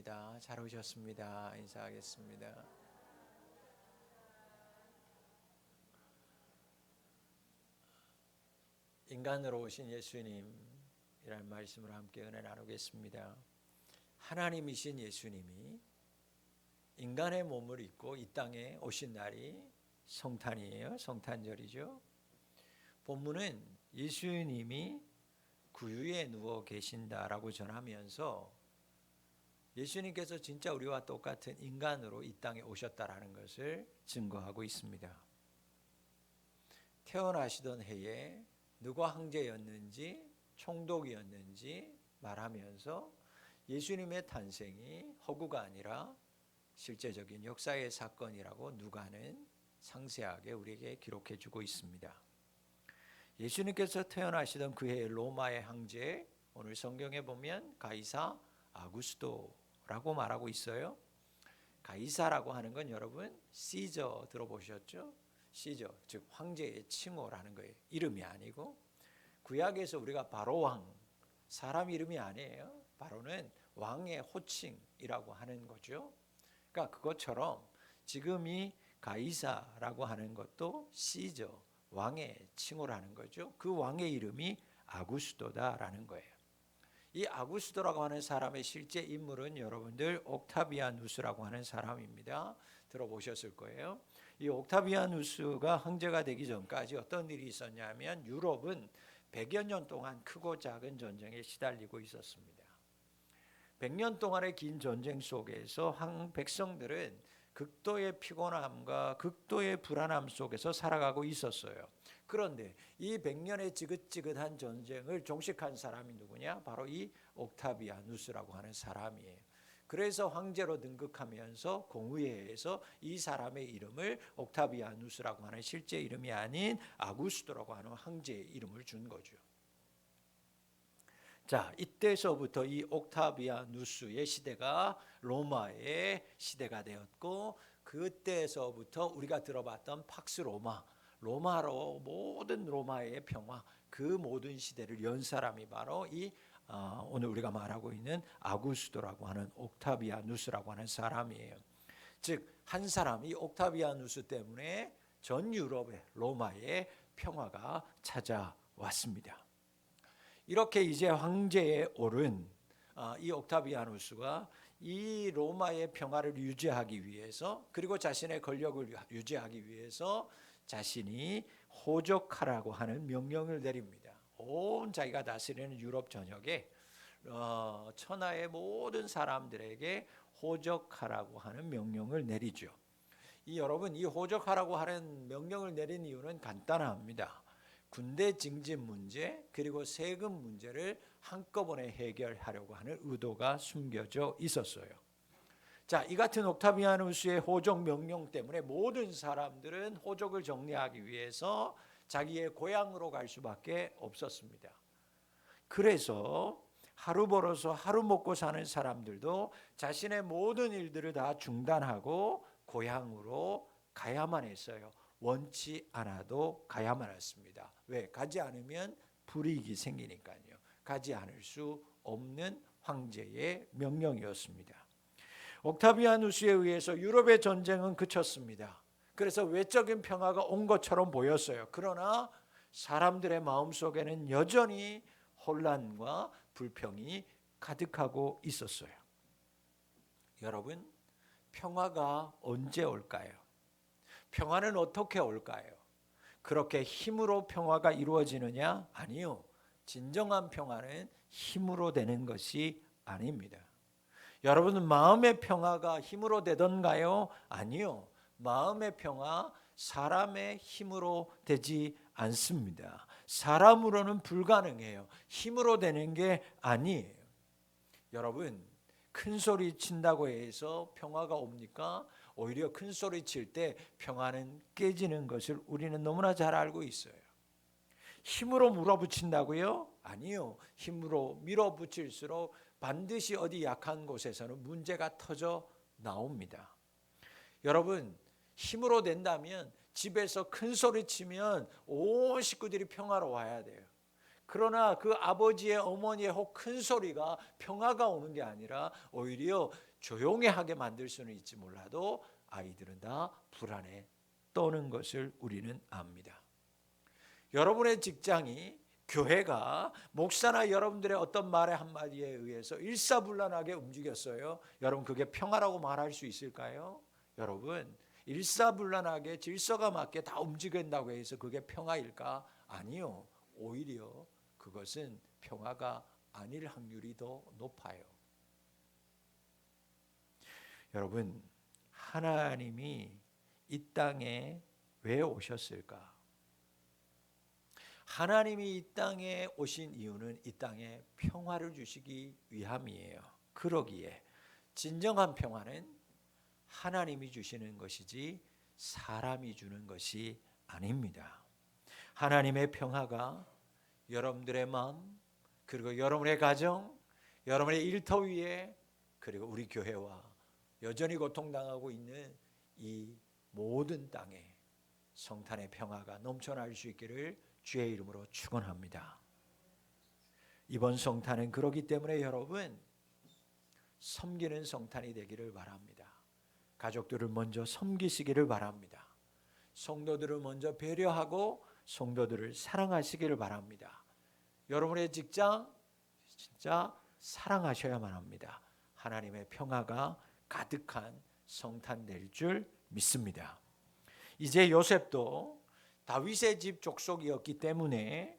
감사합니다. 잘 오셨습니다. 인사하겠습니다. 인간으로 오신 예수님이라는 말씀으로 함께 은혜 나누겠습니다. 하나님이신 예수님이 인간의 몸을 입고 이 땅에 오신 날이 성탄이에요. 성탄절이죠. 본문은 예수님이 구유에 누워 계신다라고 전하면서 예수님께서 진짜 우리와 똑같은 인간으로 이 땅에 오셨다라는 것을 증거하고 있습니다. 태어나시던 해에 누가 황제였는지 총독이었는지 말하면서 예수님의 탄생이 허구가 아니라 실제적인 역사의 사건이라고 누가는 상세하게 우리에게 기록해 주고 있습니다. 예수님께서 태어나시던 그 해의 로마의 황제, 오늘 성경에 보면 가이사 아구스토라고 말하고 있어요. 가이사라고 하는 건 여러분 시저 들어보셨죠? 시저, 즉 황제의 칭호라는 거예요. 이름이 아니고, 구약에서 우리가 바로 왕, 사람 이름이 아니에요. 바로는 왕의 호칭이라고 하는 거죠. 그러니까 그것처럼 지금 이 가이사라고 하는 것도 시저, 왕의 칭호라는 거죠. 그 왕의 이름이 아구스토다라는 거예요. 이 아구스토라고 하는 사람의 실제 인물은 여러분들 옥타비아누스라고 하는 사람입니다. 들어보셨을 거예요. 이 옥타비아누스가 황제가 되기 전까지 어떤 일이 있었냐면 유럽은 100여 년 동안 크고 작은 전쟁에 시달리고 있었습니다. 100년 동안의 긴 전쟁 속에서 백성들은 극도의 피곤함과 극도의 불안함 속에서 살아가고 있었어요. 그런데 이 100년의 지긋지긋한 전쟁을 종식한 사람이 누구냐? 바로 이 옥타비아누스라고 하는 사람이에요. 그래서 황제로 등극하면서 공의회에서 이 사람의 이름을 옥타비아누스라고 하는 실제 이름이 아닌 아구스토라고 하는 황제의 이름을 준 거죠. 자, 이때서부터 이 옥타비아누스의 시대가 로마의 시대가 되었고, 그때서부터 우리가 들어봤던 팍스 로마로 모든 로마의 평화, 그 모든 시대를 연 사람이 바로 이 오늘 우리가 말하고 있는 아구스토라고 하는 옥타비아누스라고 하는 사람이에요. 즉 한 사람이 옥타비아누스 때문에 전 유럽의 로마의 평화가 찾아왔습니다. 이렇게 이제 황제에 오른 이 옥타비아누스가 이 로마의 평화를 유지하기 위해서, 그리고 자신의 권력을 유지하기 위해서 자신이 호적하라고 하는 명령을 내립니다. 온 자기가 다스리는 유럽 전역에 천하의 모든 사람들에게 호적하라고 하는 명령을 내리죠. 여러분, 이 호적하라고 하는 명령을 내린 이유는 간단합니다. 군대 징집 문제 그리고 세금 문제를 한꺼번에 해결하려고 하는 의도가 숨겨져 있었어요. 자, 이 같은 옥타비아누스의 호적 명령 때문에 모든 사람들은 호적을 정리하기 위해서 자기의 고향으로 갈 수밖에 없었습니다. 그래서 하루 벌어서 하루 먹고 사는 사람들도 자신의 모든 일들을 다 중단하고 고향으로 가야만 했어요. 원치 않아도 가야만 했습니다. 왜? 가지 않으면 불이익이 생기니까요. 가지 않을 수 없는 황제의 명령이었습니다. 옥타비아누스에 의해서 유럽의 전쟁은 그쳤습니다. 그래서 외적인 평화가 온 것처럼 보였어요. 그러나 사람들의 마음속에는 여전히 혼란과 불평이 가득하고 있었어요. 여러분, 평화가 언제 올까요? 평화는 어떻게 올까요? 그렇게 힘으로 평화가 이루어지느냐? 아니요. 진정한 평화는 힘으로 되는 것이 아닙니다. 여러분, 마음의 평화가 힘으로 되던가요? 아니요. 마음의 평화, 사람의 힘으로 되지 않습니다. 사람으로는 불가능해요. 힘으로 되는 게 아니에요. 여러분, 큰 소리 친다고 해서 평화가 옵니까? 오히려 큰 소리 칠 때 평화는 깨지는 것을 우리는 너무나 잘 알고 있어요. 힘으로 밀어붙인다고요? 아니요. 힘으로 밀어붙일수록 반드시 어디 약한 곳에서는 문제가 터져 나옵니다. 여러분, 힘으로 된다면 집에서 큰 소리 치면 온 식구들이 평화로워야 돼요. 그러나 그 아버지의 어머니의 혹 큰 소리가 평화가 오는 게 아니라 오히려 조용히 하게 만들 수는 있지 몰라도 아이들은 다 불안에 떠는 것을 우리는 압니다. 여러분의 직장이, 교회가 목사나 여러분들의 어떤 말의 한마디에 의해서 일사불란하게 움직였어요. 여러분 그게 평화라고 말할 수 있을까요? 여러분 일사불란하게 질서가 맞게 다 움직인다고 해서 그게 평화일까? 아니요. 오히려 그것은 평화가 아닐 확률이 더 높아요. 여러분 하나님이 이 땅에 왜 오셨을까? 하나님이 이 땅에 오신 이유는 이 땅에 평화를 주시기 위함이에요. 그러기에 진정한 평화는 하나님이 주시는 것이지 사람이 주는 것이 아닙니다. 하나님의 평화가 여러분들의 마음, 그리고 여러분의 가정, 여러분의 일터 위에, 그리고 우리 교회와 여전히 고통당하고 있는 이 모든 땅에 성탄의 평화가 넘쳐날 수 있기를 주의 이름으로 축원합니다. 이번 성탄은 그렇기 때문에 여러분 섬기는 성탄이 되기를 바랍니다. 가족들을 먼저 섬기시기를 바랍니다. 성도들을 먼저 배려하고 성도들을 사랑하시기를 바랍니다. 여러분의 직장 진짜 사랑하셔야만 합니다. 하나님의 평화가 가득한 성탄 될 줄 믿습니다. 이제 요셉도 다윗의 집 족속이었기 때문에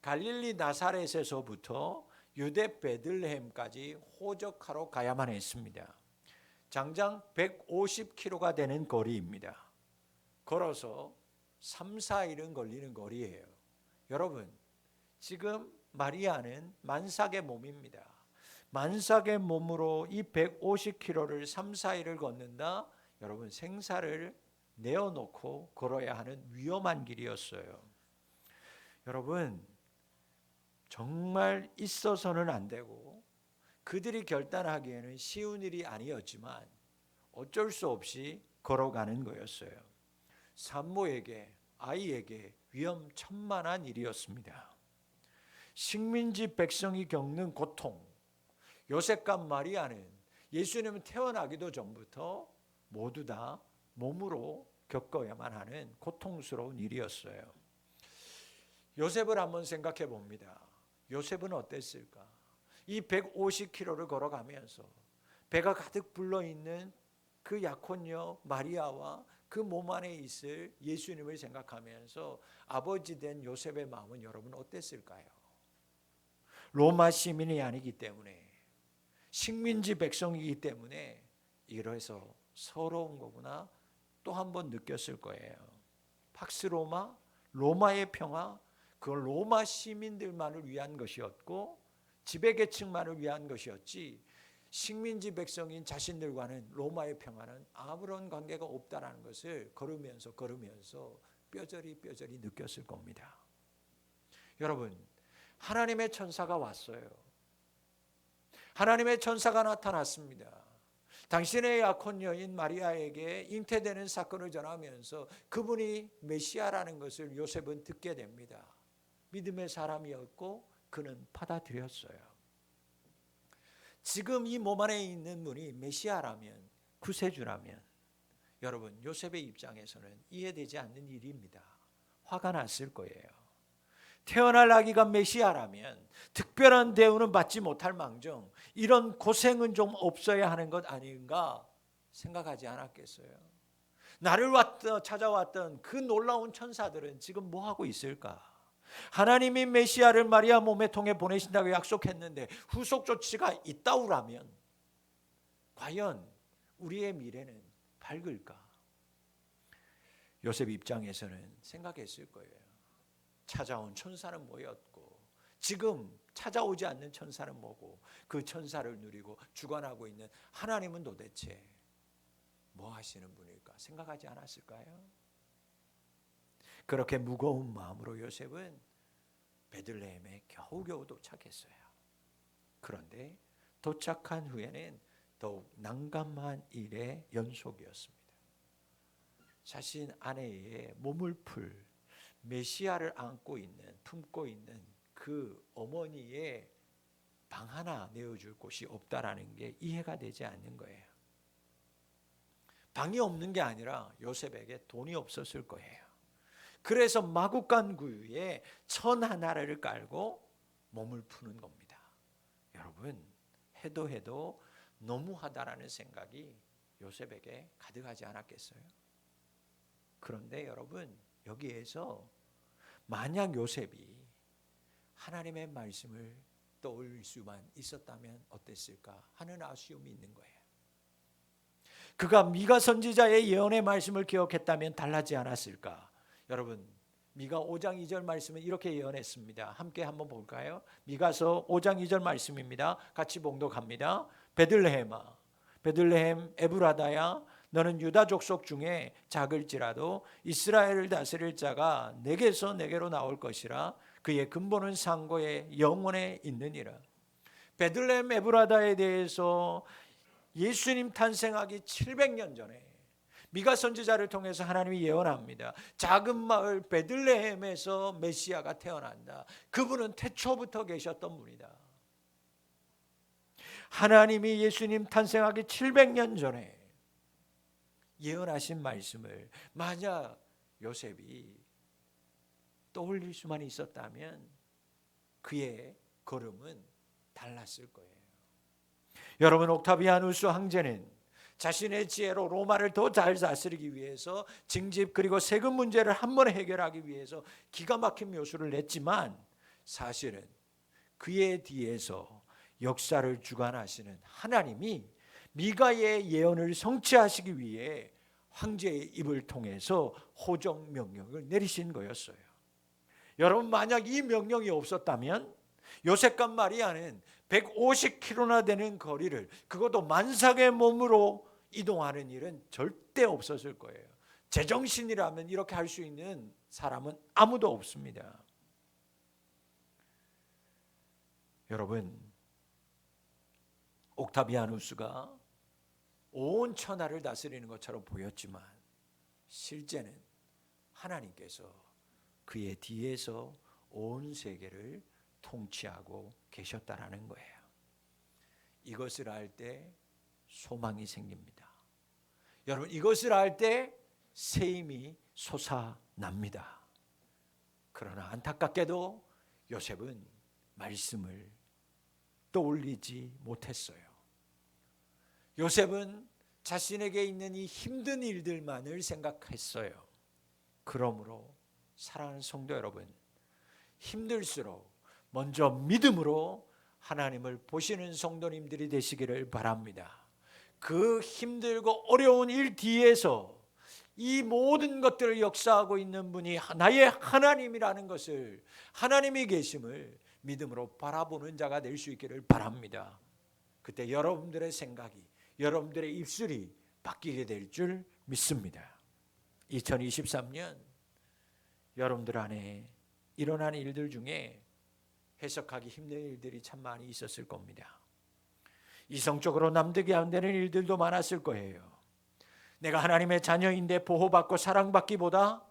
갈릴리 나사렛에서부터 유대 베들레헴까지 호적하러 가야만 했습니다. 장장 150km가 되는 거리입니다. 걸어서 3, 4일은 걸리는 거리예요. 여러분 지금 마리아는 만삭의 몸입니다. 만삭의 몸으로 이 150km를 3, 4일을 걷는다? 여러분 생사를 내어놓고 걸어야 하는 위험한 길이었어요. 여러분 정말 있어서는 안 되고 그들이 결단하기에는 쉬운 일이 아니었지만 어쩔 수 없이 걸어가는 거였어요. 산모에게, 아이에게 위험천만한 일이었습니다. 식민지 백성이 겪는 고통, 요셉과 마리아는 예수님은 태어나기도 전부터 모두 다 몸으로 겪어야만 하는 고통스러운 일이었어요. 요셉을 한번 생각해 봅니다. 요셉은 어땠을까? 이 150km를 걸어가면서 배가 가득 불러있는 그 약혼녀 마리아와 그 몸 안에 있을 예수님을 생각하면서 아버지 된 요셉의 마음은 여러분 어땠을까요? 로마 시민이 아니기 때문에, 식민지 백성이기 때문에 이래서 서러운 거구나 또 한 번 느꼈을 거예요. 팍스 로마, 로마의 평화, 그건 로마 시민들만을 위한 것이었고 지배계층만을 위한 것이었지 식민지 백성인 자신들과는 로마의 평화는 아무런 관계가 없다는 것을 걸으면서 뼈저리 느꼈을 겁니다. 여러분 하나님의 천사가 왔어요. 하나님의 천사가 나타났습니다. 당신의 약혼녀인 마리아에게 잉태되는 사건을 전하면서 그분이 메시아라는 것을 요셉은 듣게 됩니다. 믿음의 사람이었고 그는 받아들였어요. 지금 이 몸 안에 있는 분이 메시아라면, 구세주라면 여러분 요셉의 입장에서는 이해되지 않는 일입니다. 화가 났을 거예요. 태어날 아기가 메시아라면 특별한 대우는 받지 못할 망정 이런 고생은 좀 없어야 하는 것 아닌가 생각하지 않았겠어요? 나를 찾아왔던 그 놀라운 천사들은 지금 뭐 하고 있을까? 하나님이 메시아를 마리아 몸에 통해 보내신다고 약속했는데 후속 조치가 있다우라면 과연 우리의 미래는 밝을까? 요셉 입장에서는 생각했을 거예요. 찾아온 천사는 뭐였고 지금 찾아오지 않는 천사는 뭐고 그 천사를 누리고 주관하고 있는 하나님은 도대체 뭐 하시는 분일까 생각하지 않았을까요? 그렇게 무거운 마음으로 요셉은 베들레헴에 겨우겨우 도착했어요. 그런데 도착한 후에는 더욱 난감한 일의 연속이었습니다. 자신 아내의 몸을 풀 메시아를 품고 있는 그 어머니의 방 하나 내어줄 곳이 없다라는 게 이해가 되지 않는 거예요. 방이 없는 게 아니라 요셉에게 돈이 없었을 거예요. 그래서 마구간 구유에 천 하나를 깔고 몸을 푸는 겁니다. 여러분, 해도 너무하다라는 생각이 요셉에게 가득하지 않았겠어요? 그런데 여러분, 여기에서 만약 요셉이 하나님의 말씀을 떠올릴 수만 있었다면 어땠을까 하는 아쉬움이 있는 거예요. 그가 미가 선지자의 예언의 말씀을 기억했다면 달라지지 않았을까? 여러분, 미가 5장 2절 말씀은 이렇게 예언했습니다. 함께 한번 볼까요? 미가서 5장 2절 말씀입니다. 같이 봉독합니다. 베들레헴아, 베들레헴 에브라다야, 너는 유다 족속 중에 작을지라도 이스라엘을 다스릴 자가 내게서 내게로 나올 것이라. 그의 근본은 상고의 영원에 있느니라. 베들레헴 에브라다에 대해서 예수님 탄생하기 700년 전에 미가 선지자를 통해서 하나님이 예언합니다. 작은 마을 베들레헴에서 메시아가 태어난다. 그분은 태초부터 계셨던 분이다. 하나님이 예수님 탄생하기 700년 전에 예언하신 말씀을 만약 요셉이 떠올릴 수만 있었다면 그의 걸음은 달랐을 거예요. 여러분, 옥타비아누스 황제는 자신의 지혜로 로마를 더 잘 다스리기 위해서 징집 그리고 세금 문제를 한 번에 해결하기 위해서 기가 막힌 묘수를 냈지만 사실은 그의 뒤에서 역사를 주관하시는 하나님이 미가의 예언을 성취하시기 위해 황제의 입을 통해서 호정 명령을 내리신 거였어요. 여러분, 만약 이 명령이 없었다면 요셉과 마리아는 150km나 되는 거리를, 그것도 만삭의 몸으로 이동하는 일은 절대 없었을 거예요. 제정신이라면 이렇게 할 수 있는 사람은 아무도 없습니다. 여러분, 옥타비아누스가 온 천하를 다스리는 것처럼 보였지만 실제는 하나님께서 그의 뒤에서 온 세계를 통치하고 계셨다라는 거예요. 이것을 알 때 소망이 생깁니다. 여러분, 이것을 알 때 새 힘이 솟아납니다. 그러나 안타깝게도 요셉은 말씀을 떠올리지 못했어요. 요셉은 자신에게 있는 이 힘든 일들만을 생각했어요. 그러므로 사랑하는 성도 여러분, 힘들수록 먼저 믿음으로 하나님을 보시는 성도님들이 되시기를 바랍니다. 그 힘들고 어려운 일 뒤에서 이 모든 것들을 역사하고 있는 분이 나의 하나님이라는 것을, 하나님이 계심을 믿음으로 바라보는 자가 될 수 있기를 바랍니다. 그때 여러분들의 생각이, 여러분들의 입술이 바뀌게 될 줄 믿습니다. 2023년 여러분들 안에 일어난 일들 중에 해석하기 힘든 일들이 참 많이 있었을 겁니다. 이성적으로 남들이 안 되는 일들도 많았을 거예요. 내가 하나님의 자녀인데 보호받고 사랑받기보다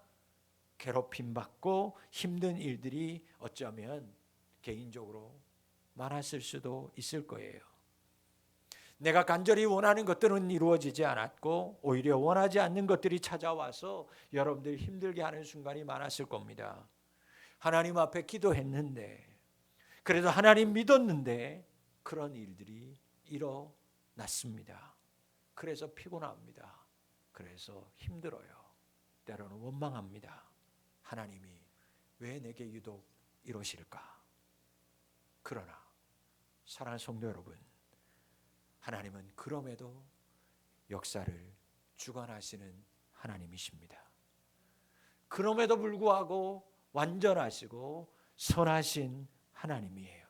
괴롭힘받고 힘든 일들이 어쩌면 개인적으로 많았을 수도 있을 거예요. 내가 간절히 원하는 것들은 이루어지지 않았고 오히려 원하지 않는 것들이 찾아와서 여러분들 힘들게 하는 순간이 많았을 겁니다. 하나님 앞에 기도했는데, 그래도 하나님 믿었는데 그런 일들이 일어났습니다. 그래서 피곤합니다. 그래서 힘들어요. 때로는 원망합니다. 하나님이 왜 내게 유독 이러실까? 그러나 사랑하는 성도 여러분, 하나님은 그럼에도 역사를 주관하시는 하나님이십니다. 그럼에도 불구하고 완전하시고 선하신 하나님이에요.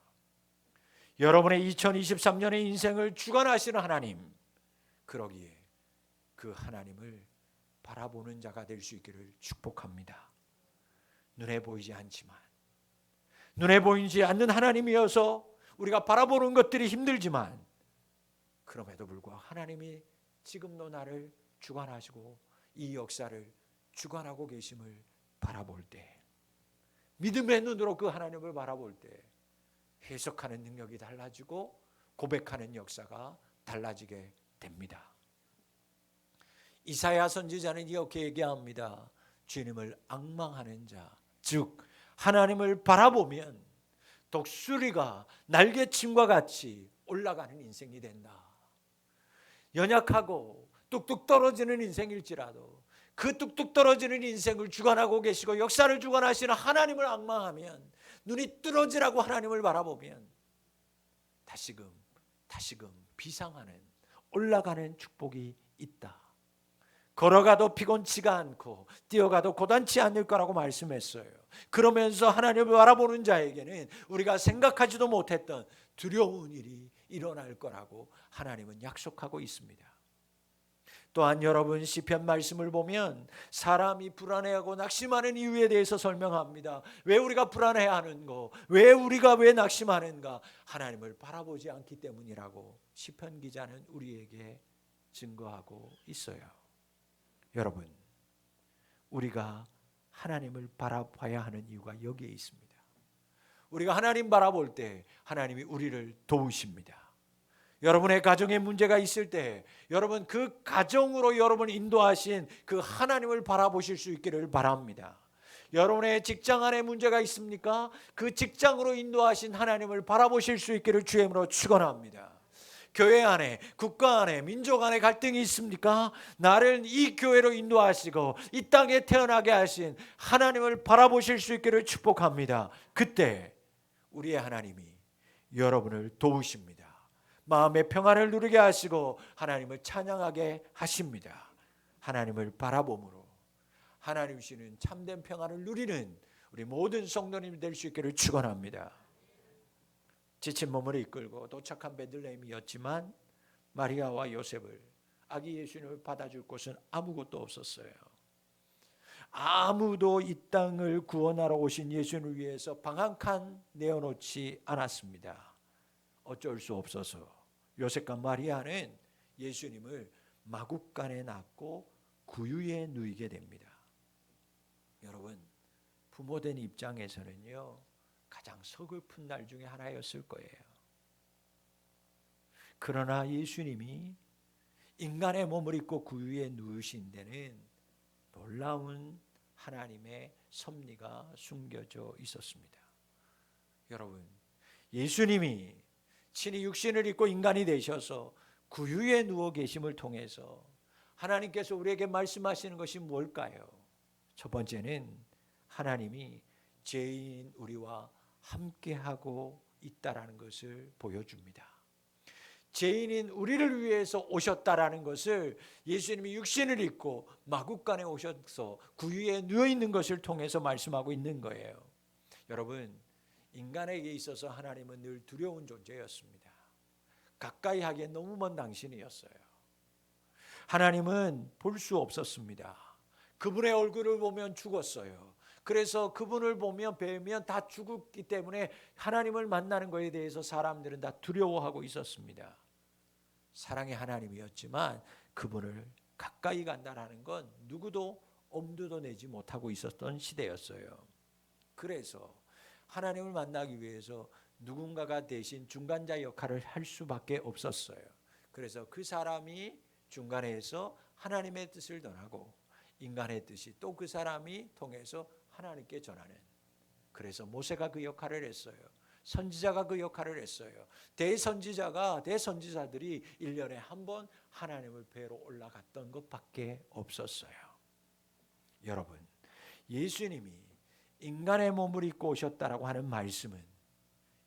여러분의 2023년의 인생을 주관하시는 하나님, 그러기에 그 하나님을 바라보는 자가 될 수 있기를 축복합니다. 눈에 보이지 않지만, 눈에 보이지 않는 하나님이어서 우리가 바라보는 것들이 힘들지만 그럼에도 불구하고 하나님이 지금도 나를 주관하시고 이 역사를 주관하고 계심을 바라볼 때, 믿음의 눈으로 그 하나님을 바라볼 때 해석하는 능력이 달라지고 고백하는 역사가 달라지게 됩니다. 이사야 선지자는 이렇게 얘기합니다. 주님을 앙망하는 자, 즉 하나님을 바라보면 독수리가 날개침과 같이 올라가는 인생이 된다. 연약하고 뚝뚝 떨어지는 인생일지라도 그 뚝뚝 떨어지는 인생을 주관하고 계시고 역사를 주관하시는 하나님을 앙망하면, 눈이 뚫어지라고 하나님을 바라보면 다시금 비상하는, 올라가는 축복이 있다. 걸어가도 피곤치가 않고 뛰어가도 고단치 않을 거라고 말씀했어요. 그러면서 하나님을 바라보는 자에게는 우리가 생각하지도 못했던 두려운 일이 일어날 거라고 하나님은 약속하고 있습니다. 또한 여러분, 시편 말씀을 보면 사람이 불안해하고 낙심하는 이유에 대해서 설명합니다. 왜 우리가 불안해하는가? 왜 우리가 낙심하는가? 하나님을 바라보지 않기 때문이라고 시편 기자는 우리에게 증거하고 있어요. 여러분, 우리가 하나님을 바라봐야 하는 이유가 여기에 있습니다. 우리가 하나님 바라볼 때 하나님이 우리를 도우십니다. 여러분의 가정에 문제가 있을 때 여러분, 그 가정으로 여러분 인도하신 그 하나님을 바라보실 수 있기를 바랍니다. 여러분의 직장 안에 문제가 있습니까? 그 직장으로 인도하신 하나님을 바라보실 수 있기를 주의 이름으로 축원합니다. 교회 안에, 국가 안에, 민족 안에 갈등이 있습니까? 나를 이 교회로 인도하시고 이 땅에 태어나게 하신 하나님을 바라보실 수 있기를 축복합니다. 그때 우리의 하나님이 여러분을 도우십니다. 마음의 평안을 누리게 하시고 하나님을 찬양하게 하십니다. 하나님을 바라봄으로 하나님 주시는 참된 평안을 누리는 우리 모든 성도님이 될 수 있기를 축원합니다. 지친 몸을 이끌고 도착한 베들레헴이었지만 마리아와 요셉을, 아기 예수님을 받아줄 곳은 아무것도 없었어요. 아무도 이 땅을 구원하러 오신 예수님을 위해서 방 한 칸 내어놓지 않았습니다. 어쩔 수 없어서 요셉과 마리아는 예수님을 마구간에 낳고 구유에 누이게 됩니다. 여러분, 부모된 입장에서는요, 가장 서글픈 날 중에 하나였을 거예요. 그러나 예수님이 인간의 몸을 입고 구유에 누우신 데는 놀라운 하나님의 섭리가 숨겨져 있었습니다. 여러분, 예수님이 친히 육신을 입고 인간이 되셔서 구유에 누워 계심을 통해서 하나님께서 우리에게 말씀하시는 것이 뭘까요? 첫 번째는 하나님이 죄인 우리와 함께하고 있다라는 것을 보여줍니다. 죄인인 우리를 위해서 오셨다라는 것을 예수님이 육신을 입고 마구간에 오셔서 구유에 누워 있는 것을 통해서 말씀하고 있는 거예요. 여러분, 인간에게 있어서 하나님은 늘 두려운 존재였습니다. 가까이 하기엔 너무 먼 당신이었어요. 하나님은 볼 수 없었습니다. 그분의 얼굴을 보면 죽었어요. 그래서 그분을 보면 뵈면 다 죽었기 때문에 하나님을 만나는 것에 대해서 사람들은 다 두려워하고 있었습니다. 사랑의 하나님이었지만 그분을 가까이 간다는 건 누구도 엄두도 내지 못하고 있었던 시대였어요. 그래서 하나님을 만나기 위해서 누군가가 대신 중간자 역할을 할 수밖에 없었어요. 그래서 그 사람이 중간에서 하나님의 뜻을 전하고 인간의 뜻이 또 그 사람이 통해서 하나님께 전하는, 그래서 모세가 그 역할을 했어요. 선지자가 그 역할을 했어요. 대선지자들이 1년에 한 번 하나님을 뵈러 올라갔던 것밖에 없었어요. 여러분, 예수님이 인간의 몸을 입고 오셨다라고 하는 말씀은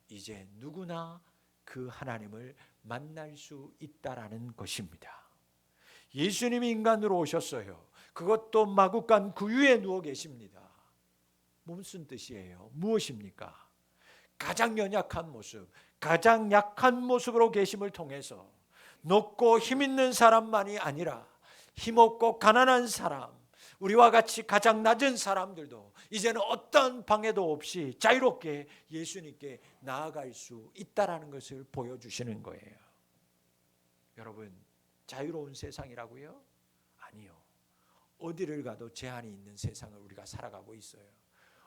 이제 누구나 그 하나님을 만날 수 있다라는 것입니다. 예수님이 인간으로 오셨어요. 그것도 마구간 구유에 누워 계십니다. 무슨 뜻이에요? 무엇입니까? 가장 연약한 모습, 가장 약한 모습으로 계심을 통해서 높고 힘있는 사람만이 아니라 힘없고 가난한 사람, 우리와 같이 가장 낮은 사람들도 이제는 어떤 방해도 없이 자유롭게 예수님께 나아갈 수 있다라는 것을 보여주시는 거예요. 여러분, 자유로운 세상이라고요? 아니요. 어디를 가도 제한이 있는 세상을 우리가 살아가고 있어요.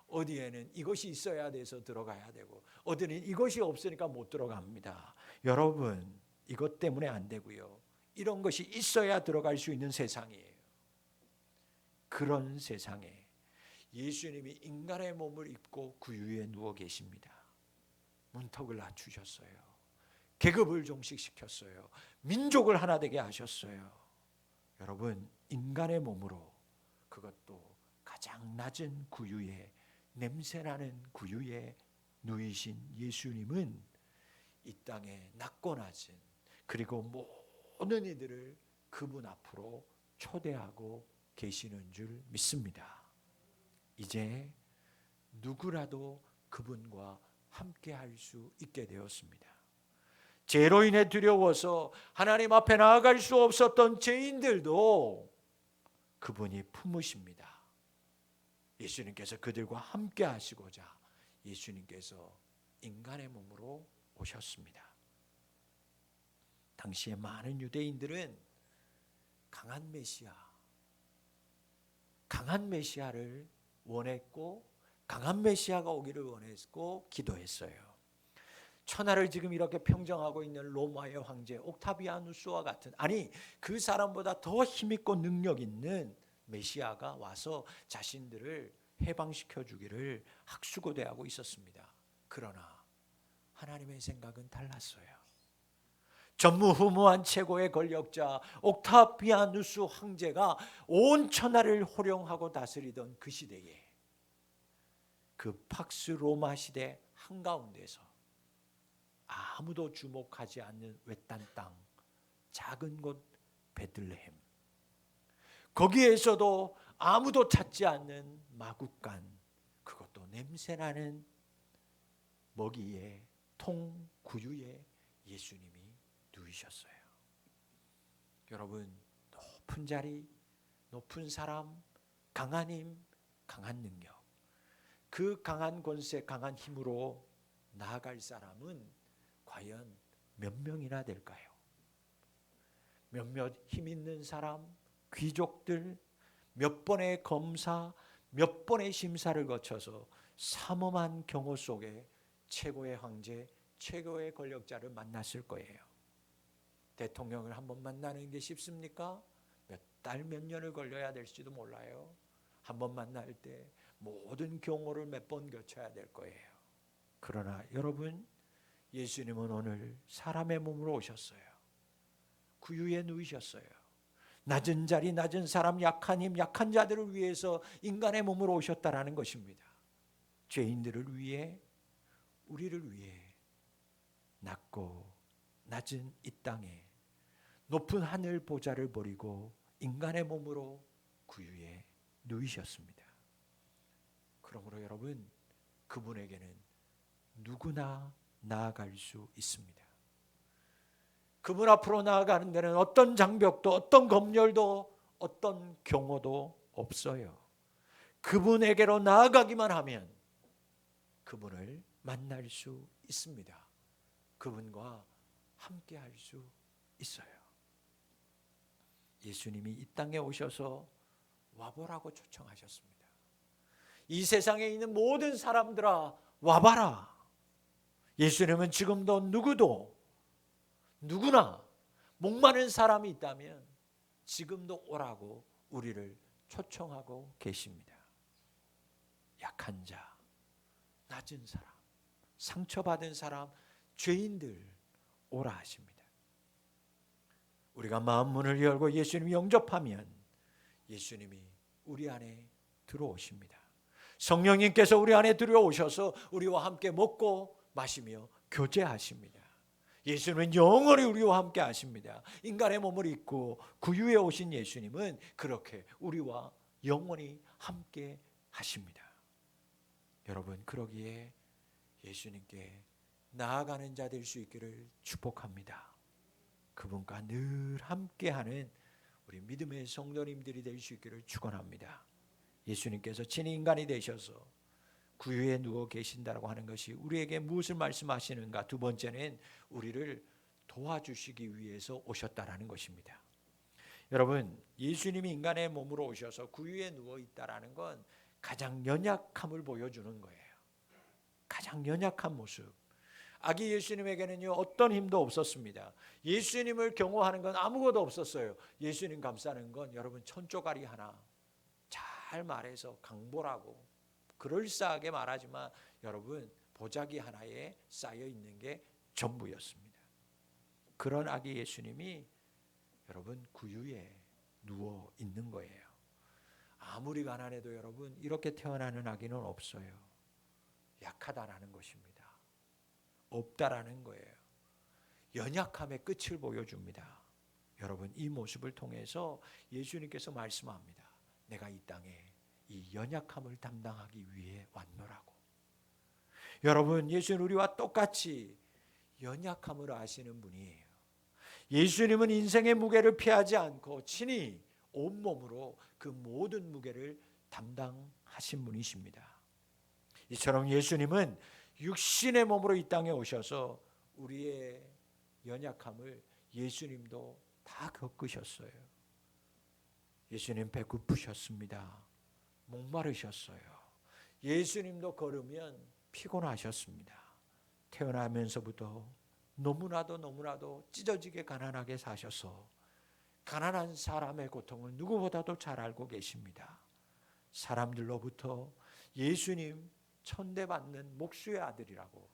어디에는 이것이 있어야 돼서 들어가야 되고 어디는 이것이 없으니까 못 들어갑니다. 여러분, 이것 때문에 안 되고요. 이런 것이 있어야 들어갈 수 있는 세상이에요. 그런 세상에 예수님이 인간의 몸을 입고 구유에 누워 계십니다. 문턱을 낮추셨어요. 계급을 종식시켰어요. 민족을 하나 되게 하셨어요. 여러분, 인간의 몸으로, 그것도 가장 낮은 구유에, 냄새나는 구유에 누이신 예수님은 이 땅에 낮고 낮은, 그리고 모든 이들을 그분 앞으로 초대하고 계시는 줄 믿습니다. 이제 누구라도 그분과 함께 할 수 있게 되었습니다. 죄로 인해 두려워서 하나님 앞에 나아갈 수 없었던 죄인들도 그분이 품으십니다. 예수님께서 그들과 함께 하시고자 예수님께서 인간의 몸으로 오셨습니다. 당시에 많은 유대인들은 강한 메시아를 원했고, 강한 메시아가 오기를 원했고 기도했어요. 천하를 지금 이렇게 평정하고 있는 로마의 황제 옥타비아누스와 같은, 아니 그 사람보다 더 힘있고 능력 있는 메시아가 와서 자신들을 해방시켜 주기를 학수고대하고 있었습니다. 그러나 하나님의 생각은 달랐어요. 전무후무한 최고의 권력자 옥타비아누스 황제가 온 천하를 호령하고 다스리던 그 시대에, 그 팍스 로마 시대 한가운데서 아무도 주목하지 않는 외딴 땅, 작은 곳 베들레헴, 거기에서도 아무도 찾지 않는 마구간, 그것도 냄새나는 먹이에, 통구유에 예수님이 누이셨어요. 여러분, 높은 자리, 높은 사람, 강한 힘, 강한 능력, 그 강한 권세, 강한 힘으로 나아갈 사람은 과연 몇 명이나 될까요? 몇몇 힘 있는 사람, 귀족들, 몇 번의 검사, 몇 번의 심사를 거쳐서 삼엄한 경호 속에 최고의 황제, 최고의 권력자를 만났을 거예요. 대통령을 한번 만나는 게 쉽습니까? 몇 달, 몇 년을 걸려야 될지도 몰라요. 한번 만날 때 모든 경호를 몇 번 거쳐야 될 거예요. 그러나 여러분, 예수님은 오늘 사람의 몸으로 오셨어요. 구유에 누이셨어요. 낮은 자리, 낮은 사람, 약한 힘, 약한 자들을 위해서 인간의 몸으로 오셨다라는 것입니다. 죄인들을 위해, 우리를 위해 낮고 낮은 이 땅에 높은 하늘 보좌를 버리고 인간의 몸으로 구유에 누이셨습니다. 그러므로 여러분, 그분에게는 누구나 나아갈 수 있습니다. 그분 앞으로 나아가는 데는 어떤 장벽도, 어떤 검열도, 어떤 경호도 없어요. 그분에게로 나아가기만 하면 그분을 만날 수 있습니다. 그분과 함께 할 수 있어요. 예수님이 이 땅에 오셔서 와보라고 초청하셨습니다. 이 세상에 있는 모든 사람들아, 와봐라. 예수님은 지금도 누구나 목마른 사람이 있다면 지금도 오라고 우리를 초청하고 계십니다. 약한 자, 낮은 사람, 상처받은 사람, 죄인들 오라 하십니다. 우리가 마음 문을 열고 예수님 영접하면 예수님이 우리 안에 들어오십니다. 성령님께서 우리 안에 들어오셔서 우리와 함께 먹고 마시며 교제하십니다. 예수님은 영원히 우리와 함께 하십니다. 인간의 몸을 입고 구유에 오신 예수님은 그렇게 우리와 영원히 함께 하십니다. 여러분, 그러기에 예수님께 나아가는 자 될 수 있기를 축복합니다. 그분과 늘 함께하는 우리 믿음의 성도님들이 될 수 있기를 축원합니다. 예수님께서 친히 인간이 되셔서 구유에 누워 계신다고 하는 것이 우리에게 무엇을 말씀하시는가? 두 번째는 우리를 도와주시기 위해서 오셨다라는 것입니다. 여러분, 예수님이 인간의 몸으로 오셔서 구유에 누워 있다라는 건 가장 연약함을 보여주는 거예요. 가장 연약한 모습. 아기 예수님에게는요 어떤 힘도 없었습니다. 예수님을 경호하는 건 아무것도 없었어요. 예수님 감싸는 건 여러분 천조가리 하나, 잘 말해서 강보라고 그럴싸하게 말하지만 여러분 보자기 하나에 쌓여 있는 게 전부였습니다. 그런 아기 예수님이 여러분 구유에 누워 있는 거예요. 아무리 가난해도 여러분 이렇게 태어나는 아기는 없어요. 약하다라는 것입니다. 없다라는 거예요. 연약함의 끝을 보여줍니다. 여러분 이 모습을 통해서 예수님께서 말씀합니다. 내가 이 땅에 이 연약함을 담당하기 위해 왔노라고. 여러분 예수는 우리와 똑같이 연약함을 아시는 분이에요. 예수님은 인생의 무게를 피하지 않고 친히 온몸으로 그 모든 무게를 담당하신 분이십니다. 이처럼 예수님은 육신의 몸으로 이 땅에 오셔서 우리의 연약함을 예수님도 다 겪으셨어요. 예수님 배고프셨습니다. 목마르셨어요. 예수님도 걸으면 피곤하셨습니다. 태어나면서부터 너무나도 찢어지게 가난하게 사셔서 가난한 사람의 고통을 누구보다도 잘 알고 계십니다. 사람들로부터 예수님 천대받는 목수의 아들이라고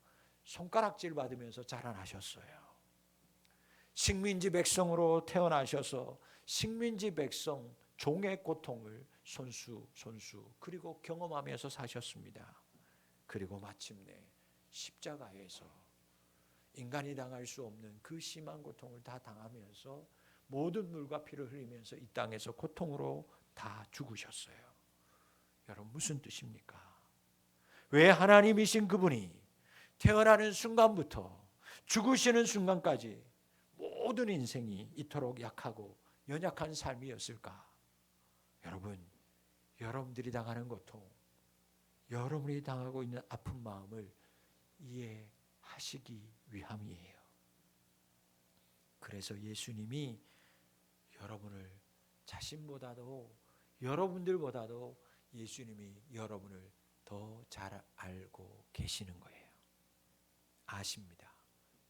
손가락질 받으면서 자라나셨어요. 식민지 백성으로 태어나셔서 식민지 백성 종의 고통을 손수 그리고 경험하면서 사셨습니다. 그리고 마침내 십자가에서 인간이 당할 수 없는 그 심한 고통을 다 당하면서 모든 물과 피를 흘리면서 이 땅에서 고통으로 다 죽으셨어요. 여러분 무슨 뜻입니까? 왜 하나님이신 그분이 태어나는 순간부터 죽으시는 순간까지 모든 인생이 이토록 약하고 연약한 삶이었을까? 여러분, 여러분들이 당하는 고통, 여러분이 당하고 있는 아픈 마음을 이해하시기 위함이에요. 그래서 예수님이 여러분을 자신보다도 여러분들보다도 예수님이 여러분을 더 잘 알고 계시는 거예요. 아십니다.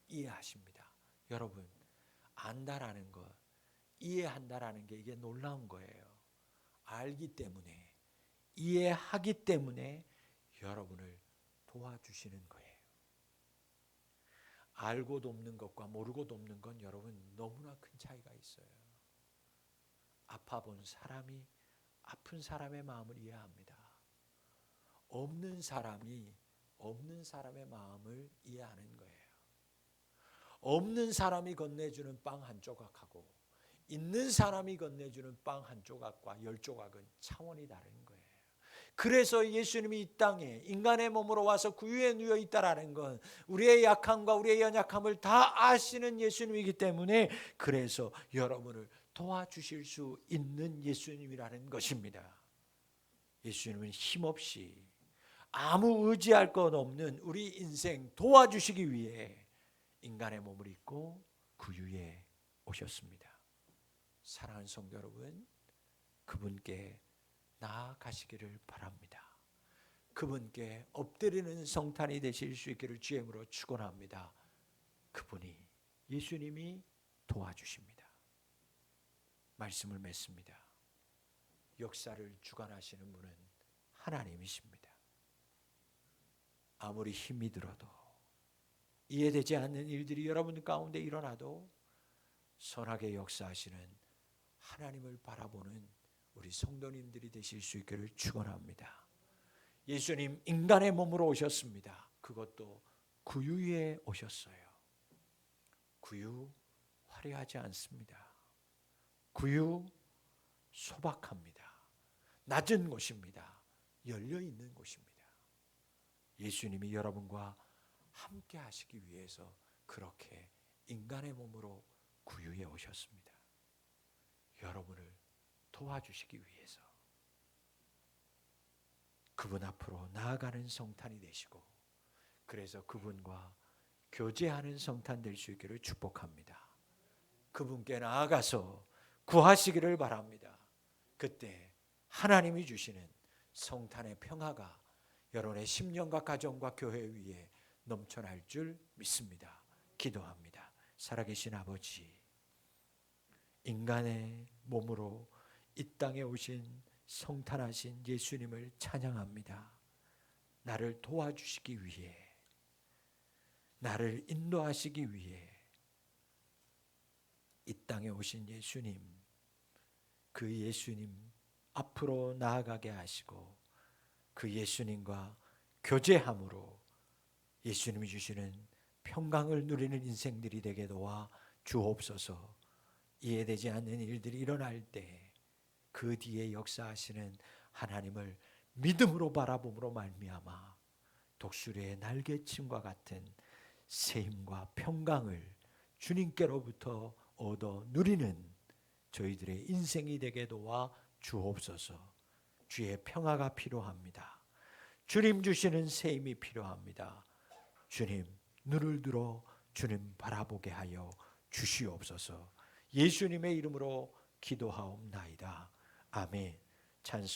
이해하십니다. 여러분 안다라는 것, 이해한다라는 게 이게 놀라운 거예요. 알기 때문에, 이해하기 때문에 여러분을 도와주시는 거예요. 알고 돕는 것과 모르고 돕는 건 여러분 너무나 큰 차이가 있어요. 아파본 사람이 아픈 사람의 마음을 이해합니다. 없는 사람이 없는 사람의 마음을 이해하는 거예요. 없는 사람이 건네주는 빵 한 조각하고 있는 사람이 건네주는 빵 한 조각과 10조각은 차원이 다른 거예요. 그래서 예수님이 이 땅에 인간의 몸으로 와서 구유에 누워 있다라는 건 우리의 약함과 우리의 연약함을 다 아시는 예수님이기 때문에 그래서 여러분을 도와주실 수 있는 예수님이라는 것입니다. 예수님은 힘없이 아무 의지할 것 없는 우리 인생 도와주시기 위해 인간의 몸을 입고 구유에 오셨습니다. 사랑하는 성도 여러분, 그분께 나아가시기를 바랍니다. 그분께 엎드리는 성탄이 되실 수 있기를 주임으로 축원합니다. 그분이 예수님이 도와주십니다. 말씀을 맺습니다. 역사를 주관하시는 분은 하나님이십니다. 아무리 힘이 들어도 이해되지 않는 일들이 여러분 가운데 일어나도 선하게 역사하시는 하나님을 바라보는 우리 성도님들이 되실 수 있기를 축원합니다. 예수님 인간의 몸으로 오셨습니다. 그것도 구유에 오셨어요. 구유 화려하지 않습니다. 구유 소박합니다. 낮은 곳입니다. 열려있는 곳입니다. 예수님이 여러분과 함께 하시기 위해서 그렇게 인간의 몸으로 구유에 오셨습니다. 여러분을 도와주시기 위해서 그분 앞으로 나아가는 성탄이 되시고 그래서 그분과 교제하는 성탄 될 수 있기를 축복합니다. 그분께 나아가서 구하시기를 바랍니다. 그때 하나님이 주시는 성탄의 평화가 여러분의 심령과 가정과 교회 위에 넘쳐날 줄 믿습니다. 기도합니다. 살아계신 아버지, 인간의 몸으로 이 땅에 오신 성탄하신 예수님을 찬양합니다. 나를 도와주시기 위해, 나를 인도하시기 위해 이 땅에 오신 예수님, 그 예수님 앞으로 나아가게 하시고 그 예수님과 교제함으로 예수님이 주시는 평강을 누리는 인생들이 되게 도와 주옵소서. 이해되지 않는 일들이 일어날 때 그 뒤에 역사하시는 하나님을 믿음으로 바라봄으로 말미암아 독수리의 날개침과 같은 새 힘과 평강을 주님께로부터 얻어 누리는 저희들의 인생이 되게 도와 주옵소서. 주의 평화가 필요합니다. 주님 주시는 새 힘이 필요합니다. 주님, 눈을 들어 주님 바라보게 하여 주시옵소서. 예수님의 이름으로 기도하옵나이다. 아멘. 찬송.